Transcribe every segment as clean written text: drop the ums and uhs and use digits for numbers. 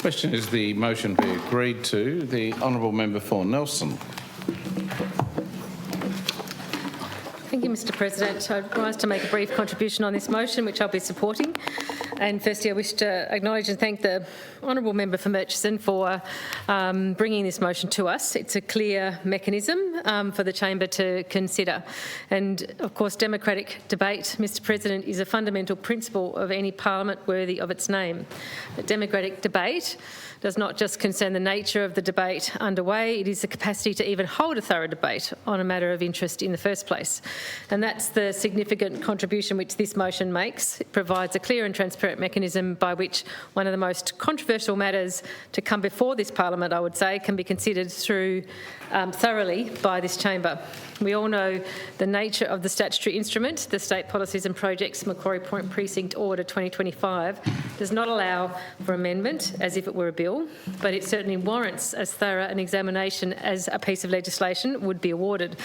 Question is the motion be agreed to. The honourable member for Nelson. Thank you, Mr President. I rise to make a brief contribution on this motion, which I'll be supporting. And firstly, I wish to acknowledge and thank the honourable member for Murchison for bringing this motion to us. It's a clear mechanism for the chamber to consider. And of course, democratic debate, Mr President, is a fundamental principle of any parliament worthy of its name. But democratic debate does not just concern the nature of the debate underway, it is the capacity to even hold a thorough debate on a matter of interest in the first place. And that's the significant contribution which this motion makes. It provides a clear and transparent mechanism by which one of the most controversial matters to come before this parliament, I would say, can be considered through thoroughly by this chamber. We all know the nature of the statutory instrument. The State Policies and Projects Macquarie Point Precinct Order 2025 does not allow for amendment as if it were a bill, but it certainly warrants as thorough an examination as a piece of legislation would be awarded.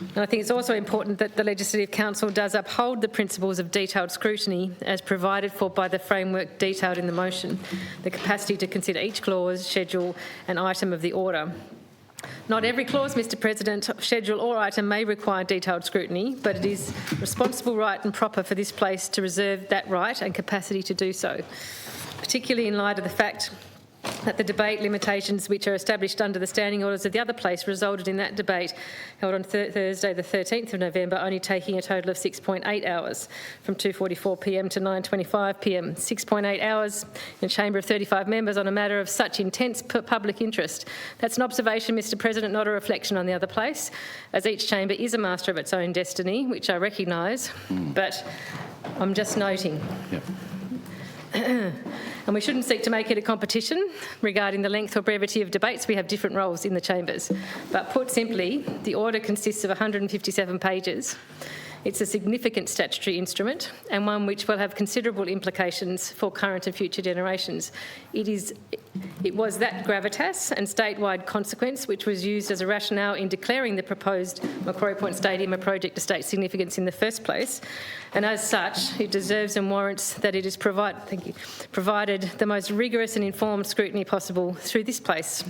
And I think it's also important that the Legislative Council does uphold the principles of detailed scrutiny as provided for by the framework detailed in the motion, the capacity to consider each clause, schedule and item of the order. Not every clause, Mr President, schedule or item may require detailed scrutiny, but it is responsible, right and proper for this place to reserve that right and capacity to do so, particularly in light of the fact that the debate limitations which are established under the standing orders of the other place resulted in that debate held on Thursday the 13th of November only taking a total of 6.8 hours from 2:44pm to 9:25pm. 6.8 hours in a chamber of 35 members on a matter of such intense public interest. That's an observation, Mr President, not a reflection on the other place, as each chamber is a master of its own destiny, which I recognise, but I'm just noting. Yep. And we shouldn't seek to make it a competition regarding the length or brevity of debates. We have different roles in the chambers. But put simply, the order consists of 157 pages. It's a significant statutory instrument and one which will have considerable implications for current and future generations. It was that gravitas and statewide consequence which was used as a rationale in declaring the proposed Macquarie Point Stadium a project of state significance in the first place. And as such, it deserves and warrants that it is provided the most rigorous and informed scrutiny possible through this place.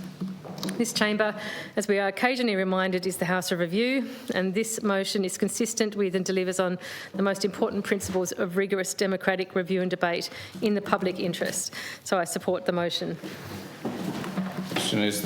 This chamber, as we are occasionally reminded, is the House of Review, and this motion is consistent with and delivers on the most important principles of rigorous democratic review and debate in the public interest. So I support the motion. Question is